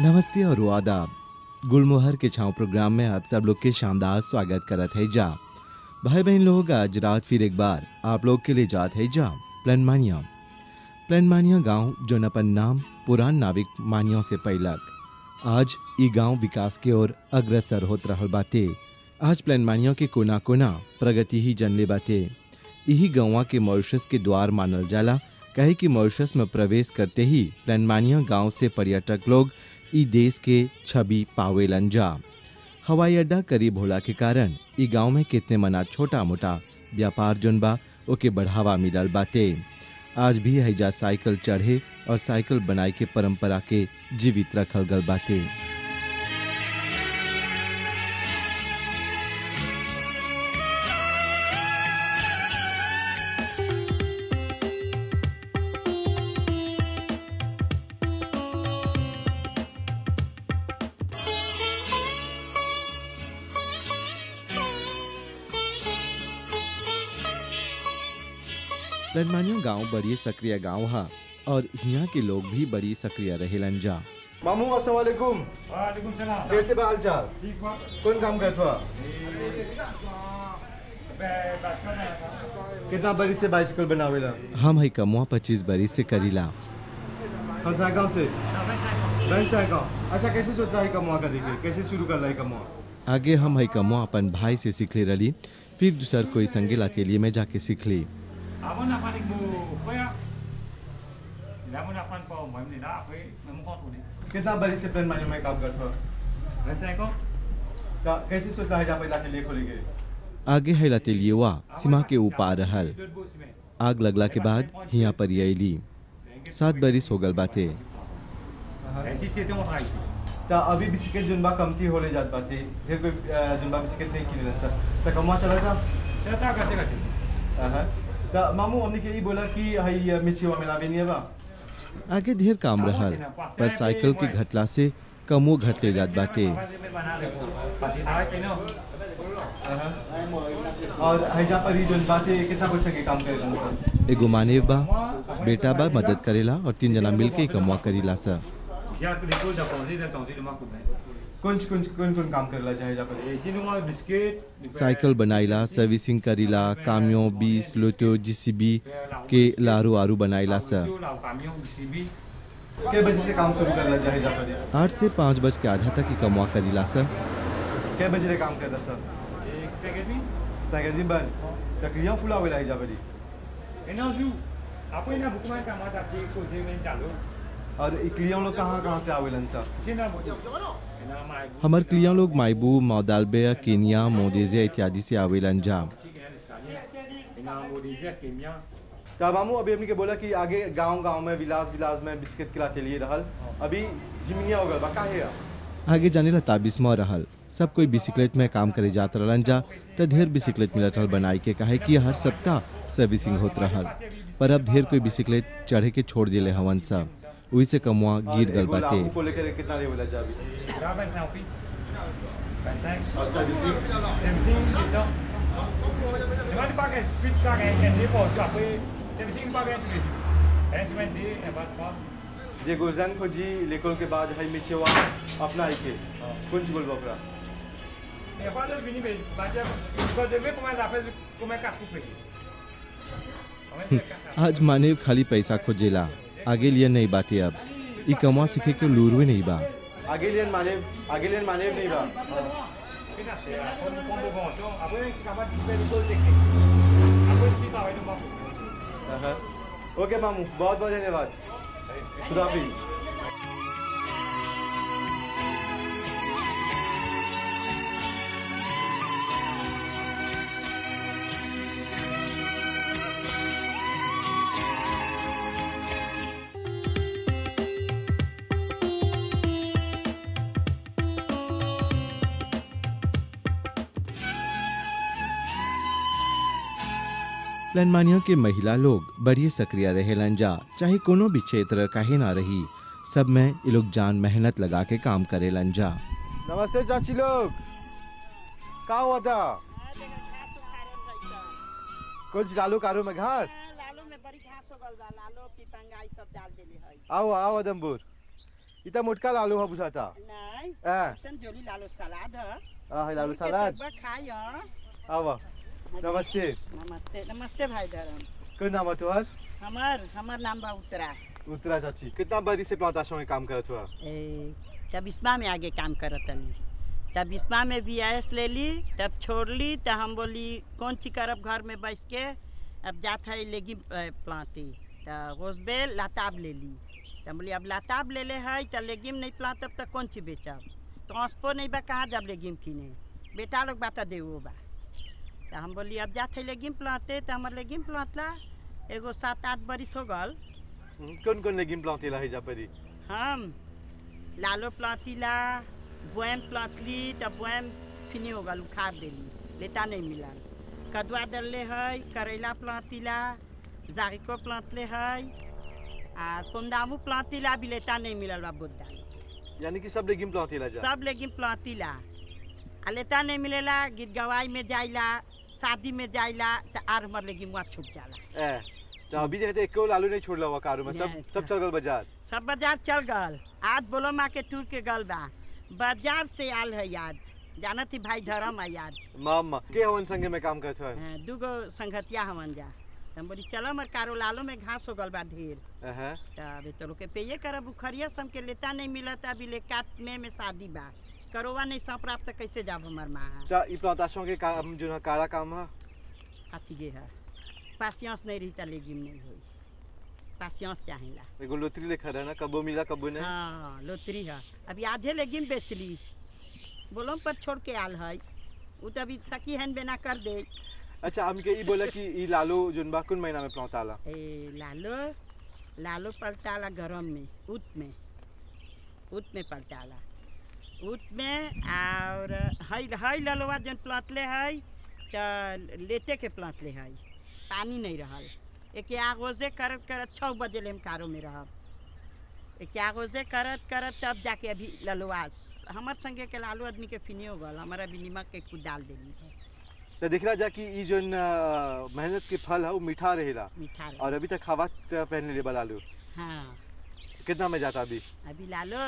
नमस्ते और आदाब। गुलमोहर के छाँव प्रोग्राम में आप सब लोग के शानदार स्वागत करत है जा। भाई बहन लोग, आज रात फिर एक बार आप लोग के लिए जात है जा प्लानमानिया गांव जो अपन नाम पुरान नाविक मानियों से पैलक। आज ई गांव विकास के ओर अग्रसर होत रहल बाते। आज प्लानमानिया के कोना कोना प्रगति ही जनले बाते। यही गाँव के मॉरिशस के द्वार मानल जाला, कहे कि मॉरिशस में प्रवेश करते ही प्लानमानिया गांव से पर्यटक लोग ई देश के छवि पावेलन जा। हवाई अड्डा करीब होला के कारण ई गांव में कितने मना छोटा मोटा व्यापार जोन बा ओके बढ़ावा मिलल बाते। आज भी हैजा साइकिल चढ़े और साइकिल बनाए के परंपरा के जीवित रखल गल बाते। प्लानमानिया गांव बड़ी सक्रिय गांव है और यहाँ के लोग भी बड़ी सक्रिय रहेलन जा। मामू अस्सलाम वालेकुम। वालेकुम सलाम। कैसे बा हाल चाल? ठीक बा। कौन काम करत हुआ? कितना बरी से बाइसिकल बनावेला? हम है कमुआ 25 बरिस से करीला। फंसा गाँव से? फंसा गाँव। अच्छा, कैसे सोचता है कमुआ करे के? कैसे शुरू कर रहा है कमुआ? आगे हम है कमुआ अपन भाई से सीख ले रही, फिर दूसर कोई संगे लातेलिए में जाके सीख ली। कितना बरी से प्लानमानिया में काम करत हुआ? कैसे सोचता है जहाँ पे लिए खोलेंगे? आगे है लातेलिएवा सीमा के ऊपर रहल। आग लगला के बाद यहाँ पर यली 7 बरिस हो गल बाते। अभी बिस्किट जुनबा कमती होले जात बाते, फिर कोई जुनबा बिस्किट नहीं किने सर तो कमुआ चला था करते। मामू हमने के बोला कि हई मिर्चीवा में लावे नहीं बा। आगे ढेर काम रहल, पर साइकिल के घटला से कमो घटले जात बाते। और हैजा पर ही जोन बाते कितना पैसा के काम करेला? एगो मानेव बा, बेटा बा मदद करेला और 3 जना मिलके कमुआ करीला सा। कौन काम करेला चाहे जा पर? साइकिल बनाइला, सर्विसिंग करीला, कामियों 20 लोटो जीसीबी के लारू आरू बनाइला सा। के बजे से काम शुरू करला चाहे जा पर? 8 से 5 बज के आधा तक ही कमुआ करीला सा। के बजे रे काम करला सर? दिन बन तकरिया फुला वेला है जा पर। और क्लियों लोग कहाँ से आवेलन सर? हमार क्लियों लोग मायबू, मौदालबे, केनिया, मोदेजिया इत्यादि से आवेलन जा। तब मामू अभी हमने के बोला कि आगे गांव में विलास में बिस्किट खिलाते लिए रहल, अभी जिमिनिया हो गल बा काहे? आगे जाने ला ताबिस में रहल, सब कोई बिस्किट में काम करे जात रहलन जा, तो ढेर बिस्किट मिलत रहल बनाई के, काहे कि हर सप्ताह सर्विसिंग होत रहल। पर अब ढेर कोई बिस्किट चढ़े के छोड़ दिले हवन सा, वही से कमुआ गिर गल बाते। कितना लेवल जा अभी? जे गुलजान को जी लेकोल के बाद है मिचेवा अपना आके कौन सी बोल बकरा? आज माने खाली पैसा खोजेला, आगे लिए नहीं बाते। अब ई कमुआ सीखे के लूरवे नहीं बा। आगे लिए माने नहीं बा। ओके मामू, बहुत धन्यवाद। खुदा हाफिज। प्लानमानिया के महिला लोग बड़ी सक्रिय रहेलन जा, चाहे कोनो भी क्षेत्र काहे ना रही, सब में ये लोग जान मेहनत लगा के काम करेलन जा। नमस्ते चाची लोग, का हुआ था? कुछ लालू कारू में घास? लालू में बड़ी घास हो गल बा, लालू की पंगाई सब डाल देले है। आओ आओ आदमपुर। इतना मोटका लालू हो बुझाता नहीं आ सन जोली लालो सलाद है है लालू सलाद खाई हाँ आवा नमस्ते नमस्ते नमस्ते भाई धर्म कोई नाम है तुम्हार हमार नाम बा उत्तरा उत्तरा चाची कितना बड़ी से प्लांटेशन में काम करत हुआ तब इसमा में आगे काम करत रही तब इसमा में भी आयस ले ली तब छोड़ ली तो हम बोली कौन ची करब घर में बैठ के अब जात है लेगी प्लांटी तो होसबे लाताब ले ली तो बोली अब लाताब ले ले है तो लेगिम नहीं प्लांटब तो कौन ची बेचब तो हंसपो नहीं बा कहाँ जब लेगिम किने बेटा लोग बाता दे वो बा तो हम बोली अब जात है लेगिम प्लांटे तो हमारे लेगिम प्लांटला एगो 7-8 बरिस हो गल कौन कौन लेगिम प्लांटेला है जा परी हम लालो प्लांटीला बोएम प्लांटली तब बोएम फिनी हो गल उखाड़ देली लेता नहीं मिला कदुआ डलले है करेला प्लांटीला जारिको प्लांटले है और कुंदामू प्लांटीला भी लेता नहीं मिलल बा बुद्धा यानी कि सब लेगिम प्लांटेला जा सब लेकिन प्लांटीला आ लेता नहीं मिलेला गीत गवाई में जाइला शादी में जाइला तो आर हमर लेकिन वहाँ छूट जाला ए तो अभी देखते एक लालू नहीं छोड़ला हुआ कारू में सब सब चल गल बाजार सब बाजार चल गल आज बोलो माँ के टूर के गल बा बाजार से आल है याद जाना थी भाई धर्म है याद मामा के हवन संगे में काम करत हुआ दूगो संगतिया हमन जा हम बोली चलो मर कारो लालो में घास हो गल बा ढेर तब तो लोग के पेये करब उखरिया सम के लेता नहीं मिलत अभी ले काट में शादी बा करोवा नहीं सौ प्राप्त कैसे जाब हमार माँ ई प्लांटेशन के काम जो काला काम है अच्छी गे है पासियांस नहीं रही लेगिम नहीं हुई पासियांस चाहिला एगो लोतरी लेखा है ना कबो मिला कबो नहीं हाँ लोतरी है अभी आधे लेगिम बेच ली बोलो पर छोड़ के आल है वो तो अभी सकी हैन बेना कर दे अच्छा हमके ई बोला कि ई लालो जोन बा कौन महीना में प्लांटाला ए लालो लालो पलटाला गरम में ऊत में पलटाला ऊत में और हई ललोवा जन प्लांटले है तो लेते के प्लांटले है पानी नहीं रहल एक आगोजे करत करत 6 बजे ले कारो में रहब एक आगोजे करत करत तब जाके अभी ललवास हमार संगे के लालू आदमी के फिनी हो गल हमारा भी नमक के कुछ डाल देली है तो दिख रहा जा कि ई जोन मेहनत के फल है वो मीठा रहेला और अभी तक खावा पहनले ले लालू हाँ कितना में जाता अभी लालो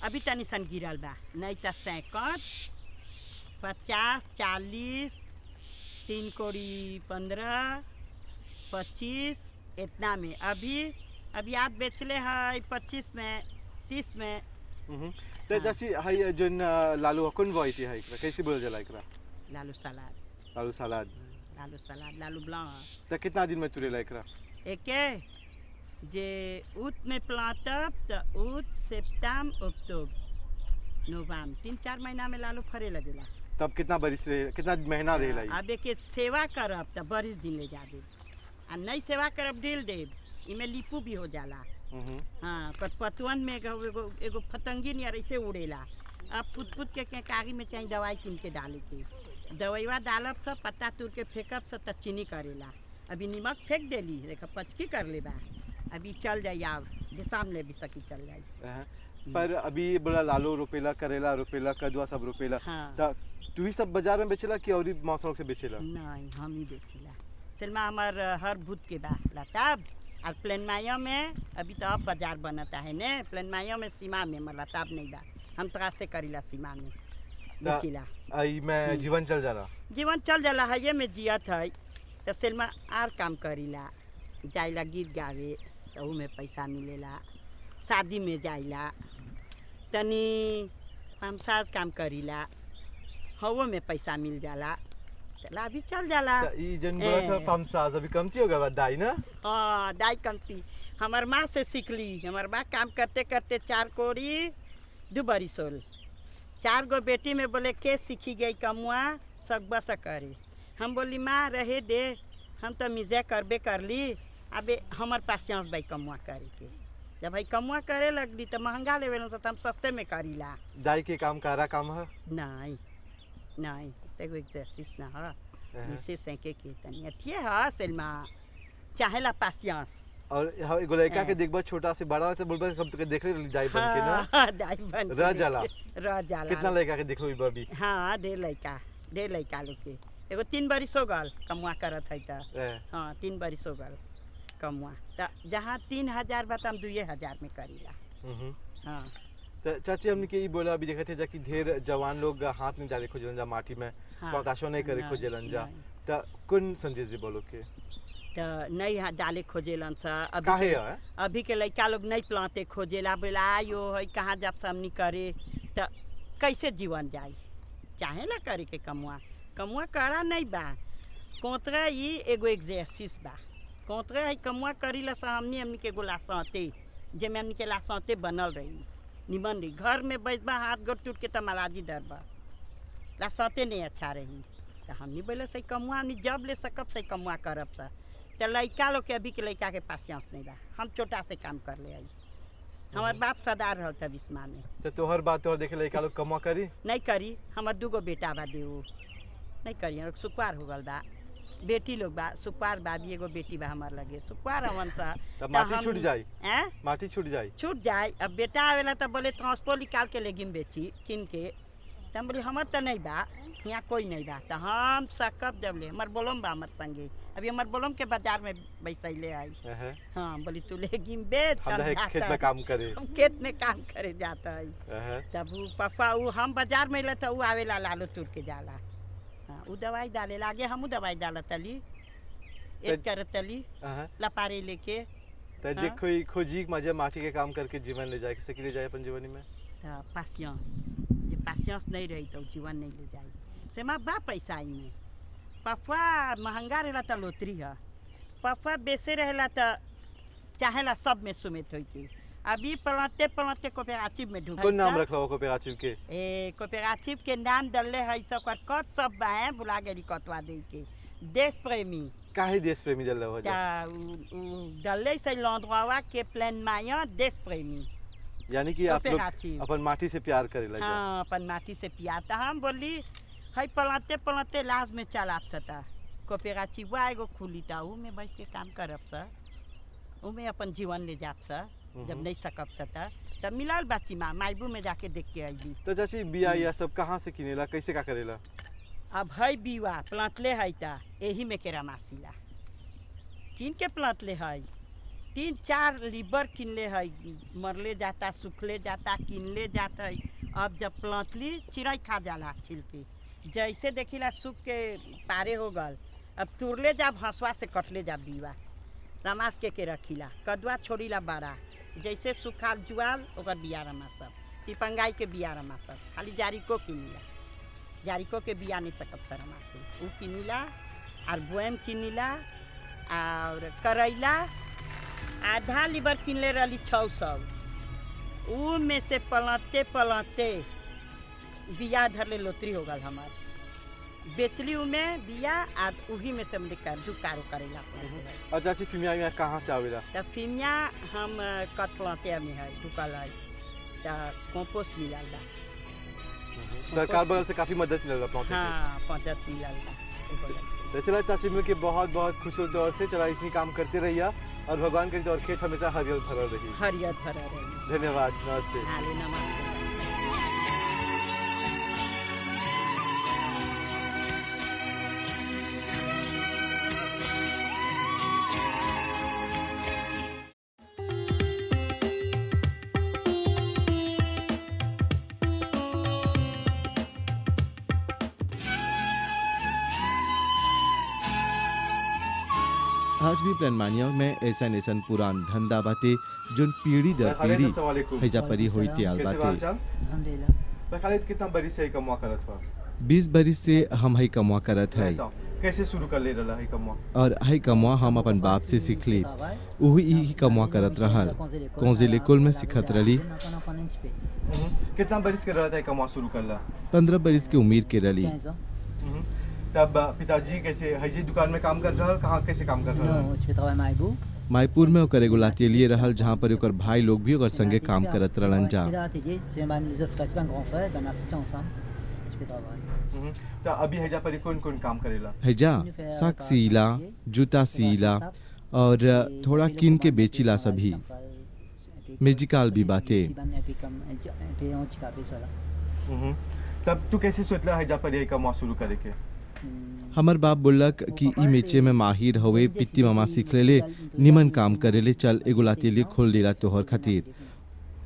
अभी तनी सन गिरल बा नहीं तो 50 50 40 3 कोड़ी 15 25 इतना में अभी आज बेचले है 25 में 30 में तो चाची हाई जोन लालू कौन बोई थी हाई कैसे बोल जाला एकरा लालू सलाद लालू ब्लांक तो कितना दिन में तुरेला एकरा एके जे ऊत में प्लांटब तो ऊत सितंबर अक्टूबर नवंबर 3-4 महीना में लालू फरे लगेला तब कितना बरिस रहे कितना महीना रहेला अब एक सेवा करब तो बरिस दिन ले जाबे आ नहीं सेवा करब ढील देब इमे लिपू भी हो जाला हाँ पतवन में एगो फतंगी नियर ऐसे उड़ेला अब पुत के कागी में चाहिए दवाई किन के डाले के दवाईवा डालब सब पत्ता तोड़ के फेंकब सब त चीनी करेला अभी नमक फेंक देली देखा पचकी कर ले बा अभी चल जाई आव जे सामने भी सकी चल जाई पर अभी बोला लालो रोपेला करेला रोपेला कदुआ सब रोपेला हाँ। तू ही सब बाजार में बेचेला कि और मौसम से बेचेला नहीं हम ही बेचेला सिलमा हमार हर भूत के बा लताब और प्लेन माया में अभी तो अब बाजार बनता है ने प्लेन माया में सीमा में मर लताब नहीं बा हम तो से करीला सीमा में बेचीला आई मैं जीवन चल जाला है ये में जियत है तो सिलमा आर काम करीला जाइला गीत गावे तो में पैसा मिलेला शादी में जाइला तनी हम सास काम करीला हवो में पैसा मिल जाला चला अभी चल जाला ई जन बोला था फम सास अभी कमती हो गया दाई ना हां दाई कमती हमार माँ से सीखली हमार माँ काम करते करते 4 कोड़ी 2 बरिस होल 4 गो बेटी में बोले के सीखी गई कमुआ सकबा सा करे हम बोली माँ रहे दे हम तो मिजे करबे कर ली अबे हमार पास चांस भाई कमुआ करे के जब भाई कमुआ करे लगली तो महंगा लेवे न तो हम सस्ते में करीला दाई के काम कारा काम है नहीं नहीं एगो एक्सरसाइज ना है विशेष है के तनी अथिए है सेलमा चाहेला पासियांस और एगो लड़का के देखबा छोटा से बड़ा तो बोलबा हम तो देख ले दाई बन के ना हां दाई बन रह जाला कितना लड़का के देखलो बबी हां ढेर लड़का लोग के एगो 3 बरिस हो गल कमुआ करत है त हां 3 बरिस हो गल कमुआ त जहां 3000 बा त हम 2000 में करीला हां तो चाची हमने के ई बोला अभी देखते जा कि ढेर जवान लोग हाथ नहीं डाले खोजलन जा माटी में प्लांटेशन नहीं करे खोजलन जा तो कौन संदेश दे बोलो के तो नहीं डाले खोजेलन सा काहे है अभी के लड़का लोग नहीं प्लांटे खोजेला बोला आयो है कहाँ जब हमनी करे तो कैसे जीवन जाए चाहे ला करे के कमुआ करा नहीं बा कोतरा ये एगो एक्सरसाइज बा कोतरा है कमुआ करी ला हमनी के एगो लासाते जेमे हमनी के लासाते बनल रही निमन रही घर में बैठबा हाथ गोड़ टूट के तो मलाजी दरबा लासाते नहीं अच्छा रही तो हमनी बोले सही कमुआ हमनी जब ले सकब सही कमुआ करब सा तो लड़का लोग के अभी के लड़का के पास चांस नहीं बा हम छोटा से काम कर ले आई हमार बाप सदार रहल था बिस्मा में तो तोहर बात तोहर देखे लड़का लोग कमा करी नहीं करी हमार दूगो बेटा बा देव नहीं करी हम सुकुआर हो गल बा बेटी लोग बा सुकुआर बा भी एगो बेटी बा हमार लगे सुकुआर हवन सा तब माटी छूट जाई हैं माटी छूट जाई अब बेटा आवेला तो बोले ट्रांसपोर्ट निकाल के लेगी बेची किन के तो हम बोली हमार तो नहीं बा यहाँ कोई नहीं बा तो हम सकब जब ले हमार बोलम बा हमार संगे अभी हमार बोलम के बाजार में बैसैले आई हाँ बोली तू लेगी बेच खेत में काम करे हम खेत में काम करे जाता है तब वो पापा वो हम बाजार में ले तो वो आवेला लालो तुर के जाला हाँ वो दवाई डाले लागे हम दवाई डालत तली एक करत तली लपारे लेके तो जे कोई खोजी मजे माटी के काम करके जीवन ले जाए किसे के ले जाए अपन जीवन में पासियंस जे पासियंस नहीं रही तो जीवन नहीं ले जाए से माँ बा पैसा आई में पापा महंगा रहेला तो लोतरी है पापा बेसे रहेला तो चाहेला सब में सुमित होई के अभी पलटे कोऑपरेटिव में ढूंढ कौन नाम रखला कोऑपरेटिव के कोऑपरेटिव के नाम डलले है सब कत सब बा है बुला गेली कतवा दे के देश प्रेमी काहे देश प्रेमी डलले हो जा डलले से लौंडवा के प्लान माया देश प्रेमी यानी कि आप लोग अपन माटी से प्यार करेला हाँ अपन माटी से प्यार था हम बोली है पलटे लाश में चल आप सता कोऑपरेटिव एगो खुली था ऊ में बैठ के काम करब सा ऊ में अपन जीवन ले जाब सा जब नहीं सकब सता तब मिलल बाची माँ मायबू में जाके देख के आईली तो चाची बिया या सब कहाँ से किनेला कैसे का करेला अब है बीवा प्लांटले है ता यही में के रमासीला किन के प्लांटले है 3-4 लीबर किनले है मरले जाता सुखले जाता किनले जाता है अब जब प्लांटली चिड़ै खा जाला छिलके जैसे देखिला सूख के पारे हो गल अब तुरले जाब हंसवा से कटले जाब बीवा रमास के रखीला कदुआ छोड़ीला बड़ा जैसे सुखाल जुआल ओकर बिया रमा सब पिपंगाई के बिया रमा सब खाली जारिको किनीला जारिको के बिया नहीं सकब सर रमा से ऊ किनीला और बोएम किनीला और करैला आधा लीबर किनले रही 600 ऊ में से पलटे बिया धरले लोतरी हो गल हमार बेचली में बिया और उही में से हम कर दुकारो करेला और चाची फिमिया में कहाँ से आवेला तब फिमिया हम कटलते में है दुकाल है तो कंपोस्ट मिलल बा सरकार बगल से काफी मदद मिलल बा हाँ मदद मिलल बा तो चला चाची मिल के बहुत बहुत खुश हो तौर से चला इसी काम करते रहिए और भगवान के और खेत हमेशा हरियर भरा रही हरियर भरा रही धन्यवाद नमस्ते हाँ नमस्ते आज भी प्लानमानिया में ऐसा पुरान धंधा बाते जोन पीढ़ी दर पीढ़ी हैजा परी होइते आल बाते खालिद कितना बरिस से कमवा करत हो 20 बरिस से हम है कमवा करत है कैसे शुरू कर ले रहा है कमवा और है कमवा हम अपन बाप से सीखली वही ही कमवा करत रहल कोंजिले कुल में सिखत रही कितना बरिस के रहता है कमवा शुरू करला 15 बरिस के उम्र के रही तब पिताजी कैसे हजी दुकान में काम कर रहा कहाँ कैसे काम कर रहा मायपुर में ओकर एगो लातेलिए रहल जहाँ पर ओकर भाई लोग भी ओकर संगे काम करत रहलन जा तो अभी हैजा पर कौन काम करेला हैजा साग सीला जूता सीला और थोड़ा किन के बेचिला सभी मेजिकाल भी बाते तब तू कैसे सोचला हैजा पर यही कमा शुरू करे के हमर बाप बोलक कि ई मेचे में माहिर हवे पित्ती मामा सीख ले निमन काम करेले चल एगो लातेलिए खोल देला तोहर खातिर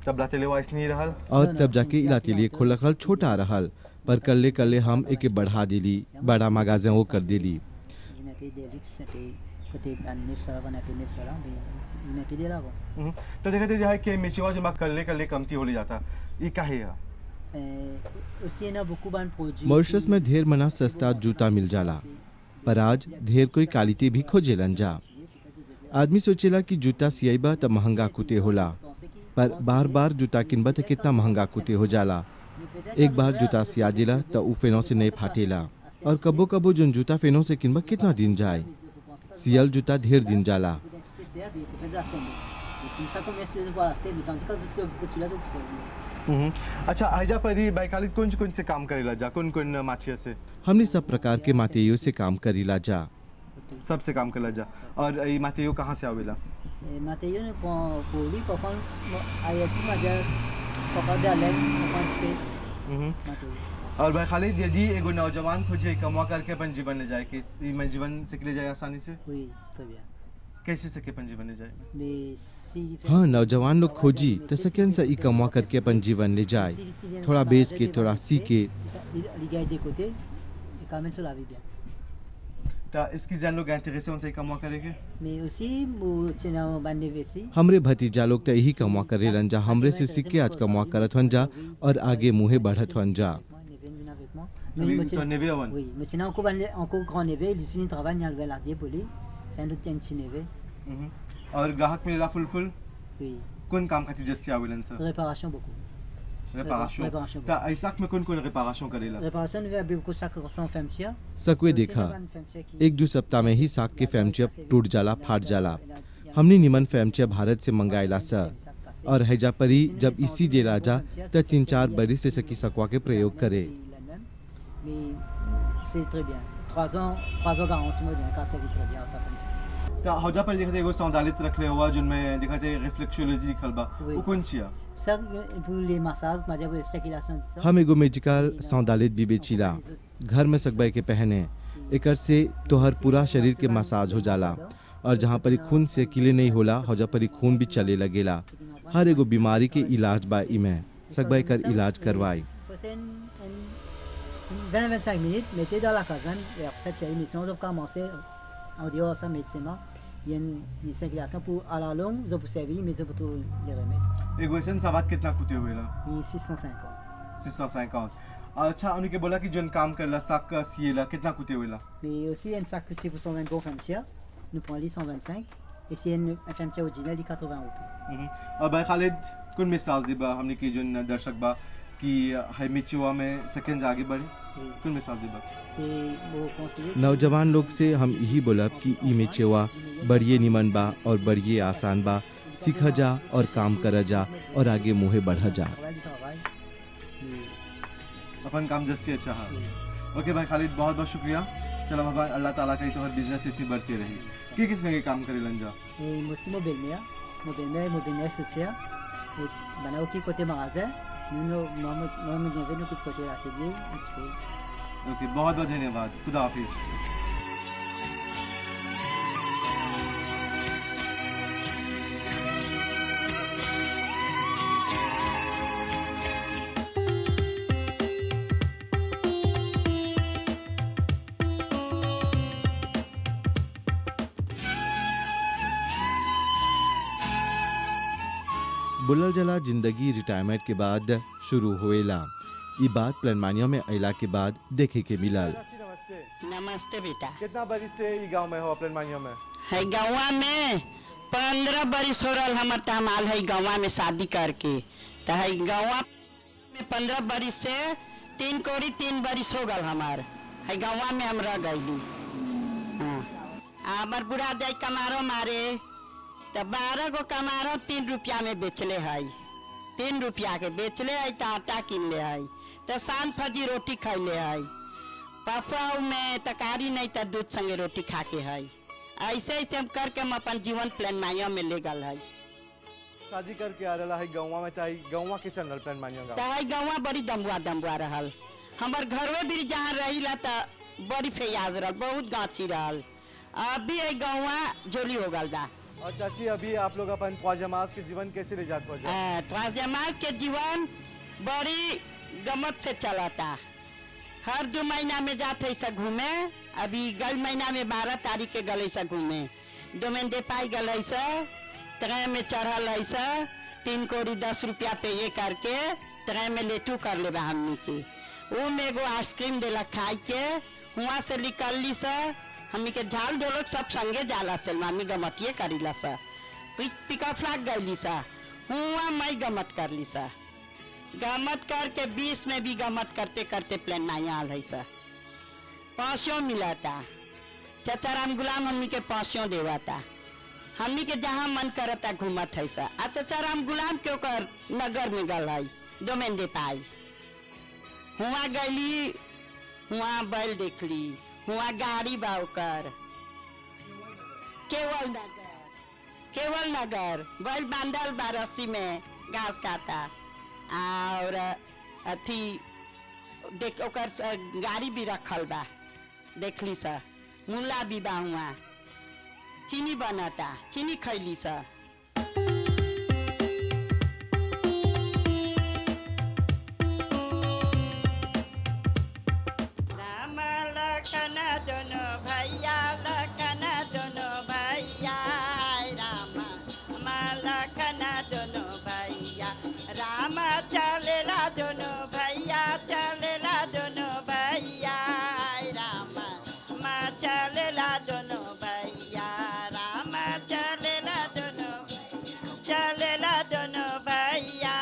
तब लाते वाइस नहीं रहल और तब जाके इलाते लिए खोलखल छोटा रहल पर कल्ले कल्ले हम एके बढ़ा दिली बड़ा मगाजे वो कर दिली। तो देखते है कि मिचिवा जो कल्ले कल्ले कमती हो जाता ये काहे है मॉरिशस में ढेर मना सस्ता जूता मिल जाला पर आज ढेर कोई क्वालिटी भी खोजेलन जा। आदमी सोचेला कि जूता सियाइबा त महंगा कुते होला पर बार बार जूता किनबा त कितना महंगा कुते हो जाला। एक बार जूता सिया दिला त उ फेनो से नहीं फाटेला और कबो कबो जो जूता फेनो से किनबा कितना दिन जाए सियल जूता ढेर दिन जाला। अच्छा आजा परी बैकालित कौन से काम करेला जा कौन माछिया से हमने सब प्रकार के मातेयो से काम करीला जा सबसे काम करेला जा। और ये मातेयो कहाँ से आवेला Mateo ne poli pofan ayasi majar pofan dalen पंच पे Mateo और भाई खालिद यदि एगो नौजवान खोजे कमा करके अपन जीवन ले जाए कि मैं जीवन सीख ले जाए आसानी से oui très bien कैसे सके अपन जीवन ले जाए mais si हाँ नौजवान लोग खोजी तो सकें से ई कमा करके अपन जीवन ले जाए थोड़ा बेच के थोड़ा सी के les gars de côté et quand même sur la vie bien तो इसकी जान लोग इंटरेस्ट उनसे कमा करेंगे mais aussi वो चना बनने वैसी हमरे भतीजा लोग तो यही कमा करेलन जा हमरे से सीख के आज कमा करत हन जा और आगे मुहे बढ़त हन जा। तो नेवे वन oui mais sinon encore grand neve il suit travail dans le lardier poli c'est un autre petit neve और ग्राहक मिलेला फुल oui कौन काम खातिर जस्सी आवेलन सर réparation beaucoup réparation तो ऐसा में कौन réparation करेला réparation ne veut beaucoup ça que sans fermeture सकुए देखा एक दो सप्ताह में ही साग के फैमचिया टूट जाला फाट जाला। हमने निमन फैमचिया भारत से मंगाइला सा और हैजा परी जब इसी दे राजा त 3-4 बरिस से सकी सकवा के प्रयोग करे। mais c'est très bien 3 ans garantie moi donc ça vit très bien ça fonctionne तो हौजा पर देखते एगो सौंदालित रखले हुआ जिनमें दिखाते रिफ्लेक्सोलॉजी लिखल बा वो कौन छिया ça pour les massages maja pour circulation हम एगो मेडिकल सौंदालित भी बेचिला घर में सकबे के पहने एकर से तोहर पूरा शरीर के मसाज हो जाला और जहाँ पर खून से किले नहीं होला हौजा पर खून भी चले लगेला। हर एगो बीमारी के इलाज बा इमे सकबे कर इलाज करवाई 20-25 minutes mettez dans la caserne et après cette émission vous commencez en dehors ça médicament il y a une circulation pour à la longue vous pouvez servir mais vous pouvez les remettre एगो ऐसा सवाद कितना कुते हुएला 650 650 अच्छा उनके बोला कि जोन काम करला साक का सिएला कितना कुते हुएला mais aussi un sac c'est pour 120 gros fermetière nous prenons les 125 et c'est une fermetière originale 80 euros और भाई खालिद कौन मिसाल देबा हमने की जोन दर्शक बा कि हाई मिचुआ में सेकंड आगे बढ़े कौन मिसाल देबा c'est वो conseiller नौजवान लोग से हम यही बोलब कि ई मेचेवा बढ़िए निमन बा और बढ़िए आसान बा सीखा जा और काम कर जा और आगे मुहे बढ़ा जा। अपन काम जैसे अच्छा हाँ ओके भाई खालिद बहुत बहुत शुक्रिया। चलो भगवान अल्लाह ताला करी तो हर बिजनेस ऐसी बढ़ती रही कि किस में काम करे लंजा et aussi mon belle-mère social et bana aussi côté magasin nous devons nous côté atelier un petit peu ओके बहुत बहुत धन्यवाद खुदा हाफिज। बुलल जला जिंदगी रिटायरमेंट के बाद शुरू होएला ये बात प्लानमानिया में अला के बाद देखे के मिलल। नमस्ते बेटा। कितना बरिस से ई गांव में हो अपन मानिया में है गाँव में 15 बरिस हो रहा हमर तमाल है गाँव में शादी करके तो है गाँव में 15 बरिस से 3 कोरी 3 बरिस हो गल हमार है गाँव में हम रह गईली। हाँ आबर बुढ़ा जाए कमारो मारे तो 12 गो कमारो 3 रुपया में बेचले है 3 रुपया के बेचले है तो आटा किन ले है तो शाम फजी रोटी खैले है पापा में तकारी नहीं तो दूध संगे रोटी खा के है ऐसे ऐसे हम करके हम अपन जीवन प्लान माया में ले गल है। शादी करके आ रहा है गांव में ताई गांव के संदल प्लान मानिया तो है गाँव बड़ी दम्बुआ रहल हमार घरवे भी जहाँ रही तो बड़ी फयाज रहल बहुत गाँची रहल अभी है गाँव जोली हो गल बा और चाची अभी आप लोग अपन ख्वाजमाज के जीवन कैसे ले जाते हो? ख्वाजमाज के जीवन बड़ी गमत से चलाता। हर 2 महीना में जाते ऐसा घूमे। अभी गल महीना में 12 तारीख के गल ऐसा घूमे। डोमेंडे पाई गल ऐसा ट्रेन में चढ़ल ऐसा 3 कौड़ी 10 रुपया पे ये करके ट्रेन में लेटू कर ले हमनी के। वो में एगो आइसक्रीम देला खाई के हुआ से निकल ली सा। हमी के झाल दो लोग सब संगे जाला से मामी गमतिये करीला सा। पिकअप लाग गईली सा हुआ मैं गमत कर ली सा। गमत करके 20 में भी गमत करते करते प्लान नहीं आल है सा। पाँचों मिला था। चाचा राम गुलाम हमी के पाँचों देवा था। हमी के जहाँ मन करता घूमत है सा। आ चाचा राम गुलाम क्यों कर नगर में गल है डोमेंडे पाई। हुआ गली हुआ बैल देख ली हुआ गाड़ी बाउकर केवल नगर बैल बांधल बा रस्सी में घास खाता। और अथी देख ओकर गाड़ी भी रखल बा देख ली सा। मुला भी बा हुआ चीनी बनता चीनी खैली सा। राम लखन दोनों भैया लखन दोनों भैया राम लखन दोनों भैया राम चलेला दोनों भैया चलेला दोनों भैया राम चलेला दोनों भैया राम चलेला दोनों भैया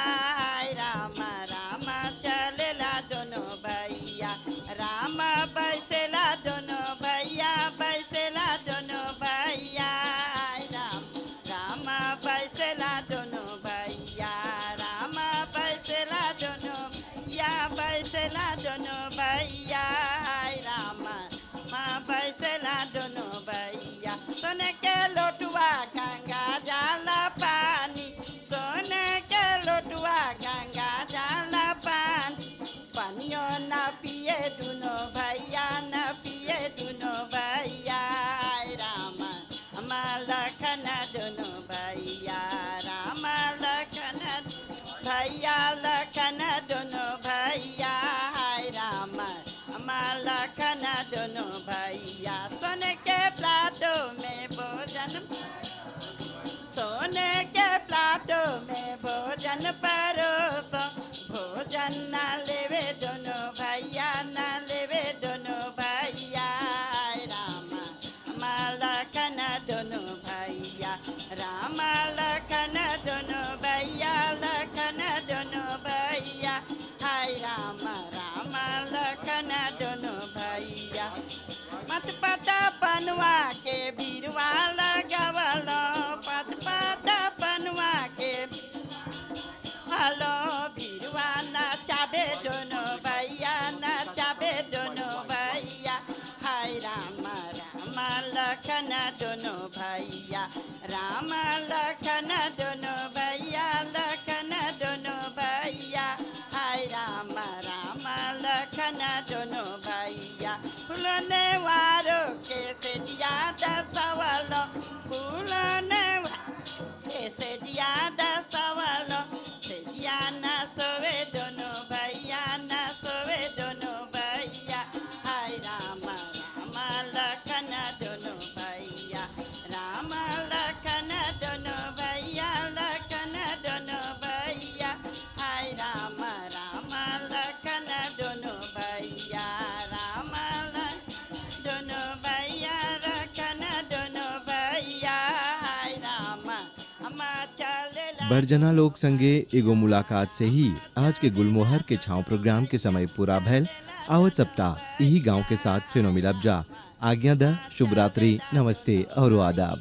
राम चलेला दोनों भैया राम बैसेला दोनों भैया बैसेला दोनों भैया राम बैसेला दोनों भैया राम बैसेला दोनों बैसेला दोनों भैया राम बैसेला दोनों भैया। सोने के लोटुआ गंगा जाला पानी सोने के लोटुआ गंगा जाला पानी पानियों न पिए दोनों भैया न पिए दोनों भैया राम लखन दोनों भैया राम लखन भैया लखन दोनों भैया राम लखन दोनों भैया। सोने के प्लाटो में भोजन सोने के प्लाटो में भोजन परोसो भोजन न लेवे दोनों भैया न लेवे दोनों भैया राम लखन दोनों भैया राम लखन दोनों भैया लखन दोनों भैया हाय राम लखन दोनों भैया। मत पता पनवा के बीरवा लगावलो पत पता पनवा के हलो बीरवा नचाबे दोनों भैया नचाबे दोनों भैया हाय राम लखन दोनों भैया राम लखन दोनों भैया लखन दोनों भैया हाय राम लखन दोनों भैया। फूलने वालों के से दिया दसवलो फूलने के से दिया दसवलो से दिया न सोवे दोनों भैया न सोवे दोनों भैया हाय राम लखन दोनों भैया राम लखन दोनों भैया लखन दोनों भैया हाय राम लखन दोनों भैया राम दोनों भैया लखन दोनों भैया हाय राम चलेला। बरजना लोक संगे एगो मुलाकात से ही आज के गुलमोहर के छाँव प्रोग्राम के समय पूरा भैल। आवत सप्ताह यही गांव के साथ फिर मिलब जा। आज्ञा द शुभ रात्रि नमस्ते और आदाब।